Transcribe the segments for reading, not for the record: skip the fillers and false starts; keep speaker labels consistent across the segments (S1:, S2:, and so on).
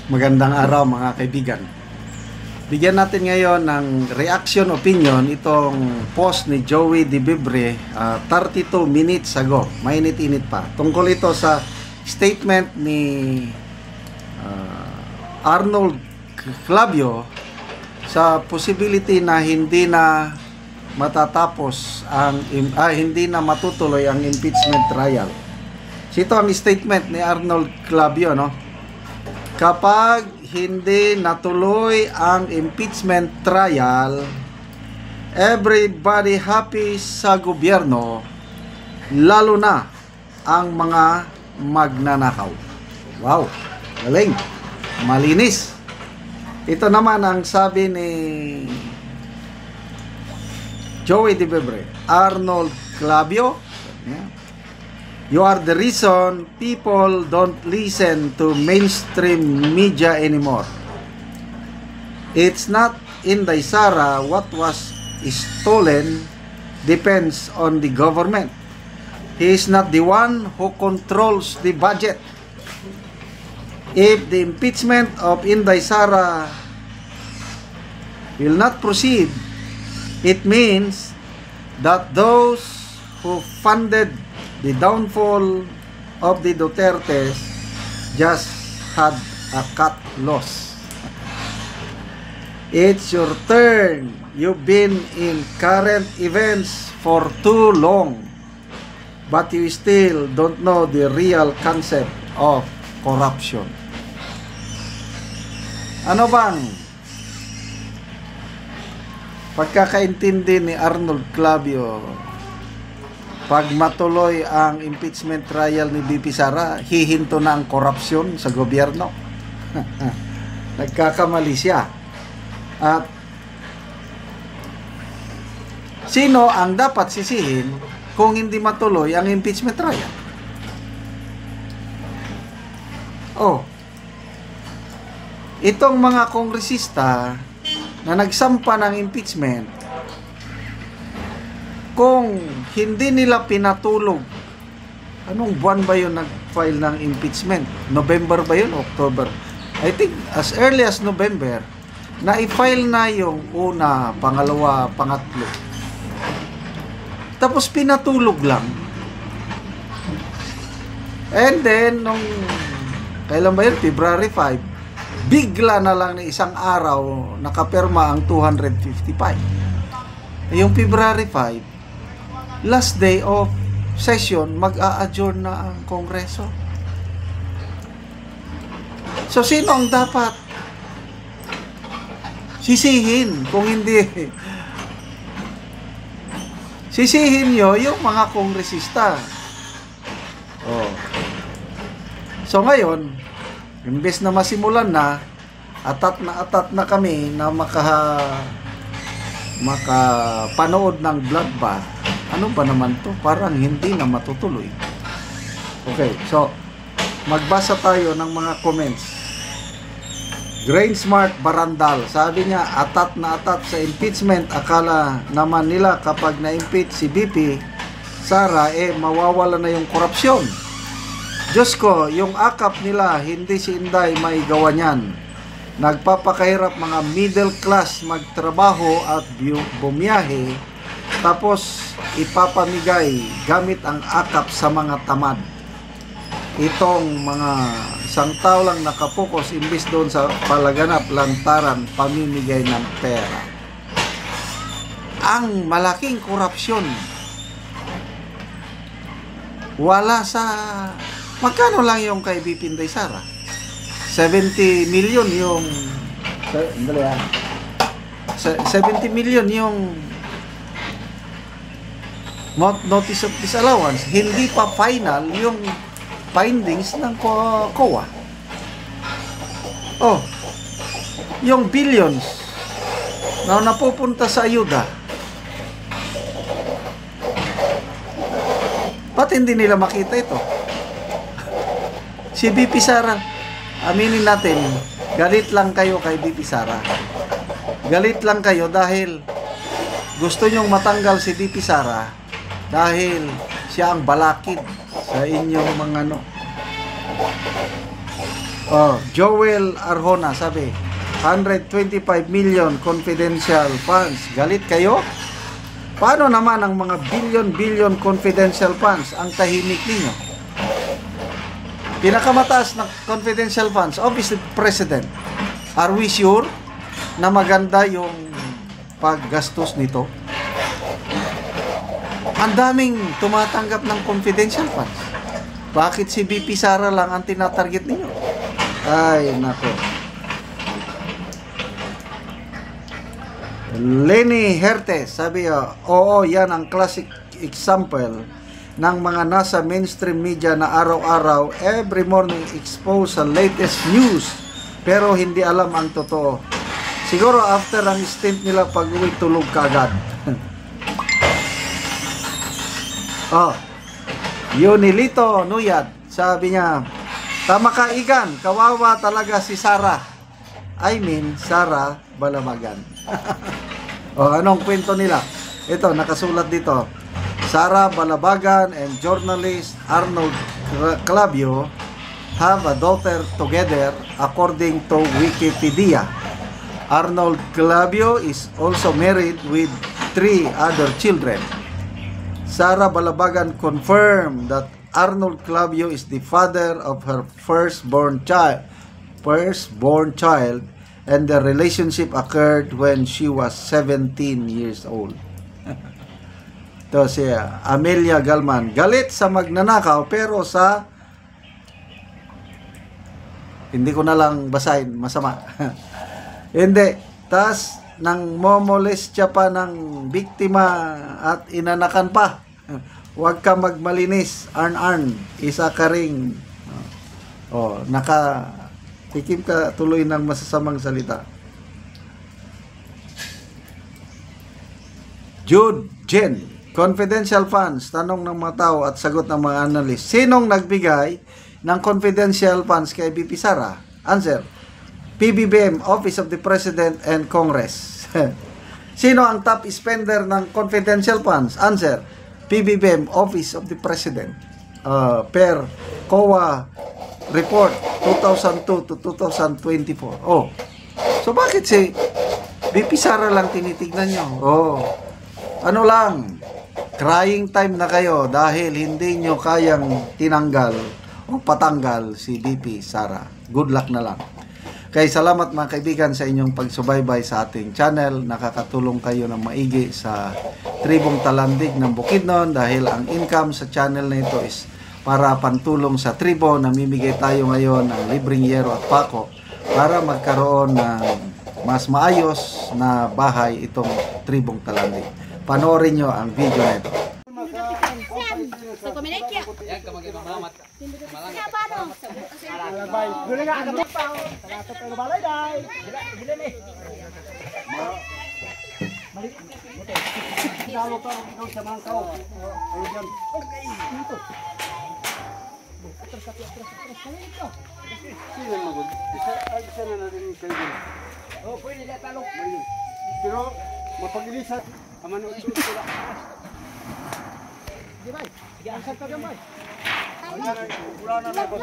S1: Magandang araw mga kaibigan. Bigyan natin ngayon ng reaction opinion itong post ni Joey De Vibre 32 minutes ago. Mainit-init pa. Tungkol ito sa statement ni Arnold Clavio sa possibility na hindi na matatapos hindi na matutuloy ang impeachment trial. Ito ang statement ni Arnold Clavio, no? Kapag hindi natuloy ang impeachment trial, everybody happy sa gobyerno, lalo na ang mga magnanakaw. Wow, galing, malinis. Ito naman ang sabi ni Joey De Vibre, Arnold Clavio, you are the reason people don't listen to mainstream media anymore. It's not Inday Sara what was stolen depends on the government. He is not the one who controls the budget. If the impeachment of Inday Sara will not proceed, it means that those who funded the downfall of the Dutertes just had a cut loss. It's your turn. You've been in current events for too long, but you still don't know the real concept of corruption. Ano bang pagkakaintindi ni Arnold Clavio? Pag matuloy ang impeachment trial ni BP Sara, hihinto na ang korupsyon sa gobyerno. Nagkakamali siya. At sino ang dapat sisihin kung hindi matuloy ang impeachment trial? Itong mga kongresista na nagsampa ng impeachment, kung hindi nila pinatulog, anong buwan ba yun nag-file ng impeachment? November ba yun? October? I think as early as November, na i-file na yung una, pangalawa, pangatlo. Tapos pinatulog lang. And then, kailan ba yun? February 5, bigla na lang na isang araw, nakapirma ang 255. Yung February 5, last day of session, mag-a-adjourn na ang Kongreso. So, sino ang dapat sisihin kung hindi? Sisihin nyo yung mga kongresista. So, ngayon, imbes na masimulan na, atat na kami na makapanood ng bloodbath. Ano ba naman to? Parang hindi na matutuloy. Okay, so magbasa tayo ng mga comments. Grain Smart Barandal, sabi niya, atat na atat sa impeachment. Akala naman nila kapag na-impeach si BP Sara, mawawala na yung korupsyon. Diyos ko, yung akap nila, hindi si Inday may gawa niyan. Nagpapakahirap mga middle class magtrabaho at bumiyahe, tapos ipapamigay gamit ang akap sa mga tamad. Itong mga isang tao lang nakapokus imbis doon sa palaganap, lantaran, pamimigay ng pera. Ang malaking korupsyon wala sa... Magkano lang yung kay BP Inday Sara? 70 million yung... 70 million yung notice of disallowance. Hindi pa final yung findings ng COA. Yung billions na napupunta sa ayuda, ba't hindi nila makita ito? Si BP Sara, aminin natin, galit lang kayo kay BP Sara. Galit lang kayo dahil gusto nyong matanggal si BP Sara dahil siya ang balakid sa inyong mga Oh, Joel Arjona sabi, 125 million confidential funds. Galit kayo? Paano naman ang mga billion confidential funds ang tahimik ninyo? Pinakamataas na confidential funds, obviously President. Are we sure na maganda yung paggastos nito? Ang daming tumatanggap ng confidential funds. Bakit si BP Sara lang ang tinatarget ninyo? Ay, nako. Lenny Hertes, sabi, oo, yan ang classic example ng mga nasa mainstream media na araw-araw, every morning expose sa latest news, pero hindi alam ang totoo. Siguro after ang stint nila pag-uwi, tulog kaagad. Yunilito Nuyad, sabi niya, tama ka Igan, kawawa talaga si Sara. I mean, Sara Balamagan. Anong kwento nila? Ito, nakasulat dito. Sara Balabagan and journalist Arnold Clavio have a daughter together according to Wikipedia. Arnold Clavio is also married with 3 other children. Sara Balabagan confirmed that Arnold Clavio is the father of her firstborn child, and the relationship occurred when she was 17 years old. Ito si Amelia Galman, galit sa magnanakaw pero sa hindi ko na lang basahin, masama. Hindi, tas nang momolestya pa ng biktima at inanakan pa. Huwag ka magmalinis, Arn, isa ka ring tikim ka tuloy ng masasamang salita. Jude Jen, confidential funds, tanong ng mga tao at sagot ng mga analyst. Sinong nagbigay ng confidential funds kay BP Sara? Answer, PBBM, Office of the President and Congress. Sino ang top spender ng confidential funds? Answer, PBBM, Office of the President. Per COA report 2002 to 2024. So bakit si BP Sara lang tinitignan nyo? Ano lang, crying time na kayo dahil hindi nyo kayang tinanggal o patanggal si BP Sara. Good luck na lang. Kaya salamat mga kaibigan sa inyong pagsubaybay sa ating channel. Nakakatulong kayo ng maigi sa tribong Talandig ng Bukidnon dahil ang income sa channel na ito is para pantulong sa tribo. Namimigay tayo ngayon ng libreng yero at pako para magkaroon ng mas maayos na bahay itong tribong Talandig. Panoorin nyo ang video na ito.
S2: Pero mapag-ilisan amano ito sila. Di ba? Diyan ka gamay. Wala na ko.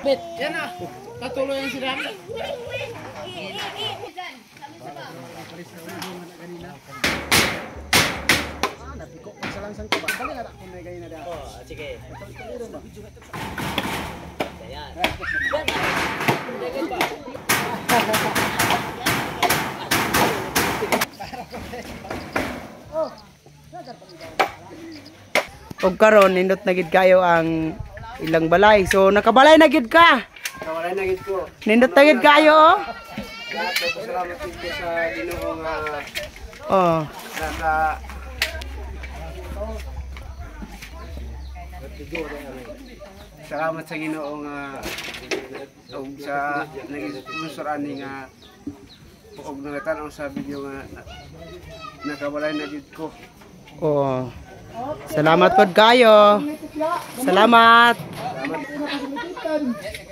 S3: Bet, yan na. Tatuloy ang sila.
S2: Napiko pa sa langsang ko ba? Bali na kung may ganina da.
S3: Sige. Ayan.
S4: Og karon nindot na gid kayo ang ilang balay. So nakabalay na gid ka.
S2: Kawalan na gid ko.
S4: Nindot na gid kayo.
S2: Salamat po sa Ginoo nga
S4: Oh.
S2: salamat sa Ginoo nga og sa nag-sponsor ani nga og nakatan sa video nga nakabalay na gid ko.
S4: Oh. Salamat pod kayo. Salamat.
S2: Salamat.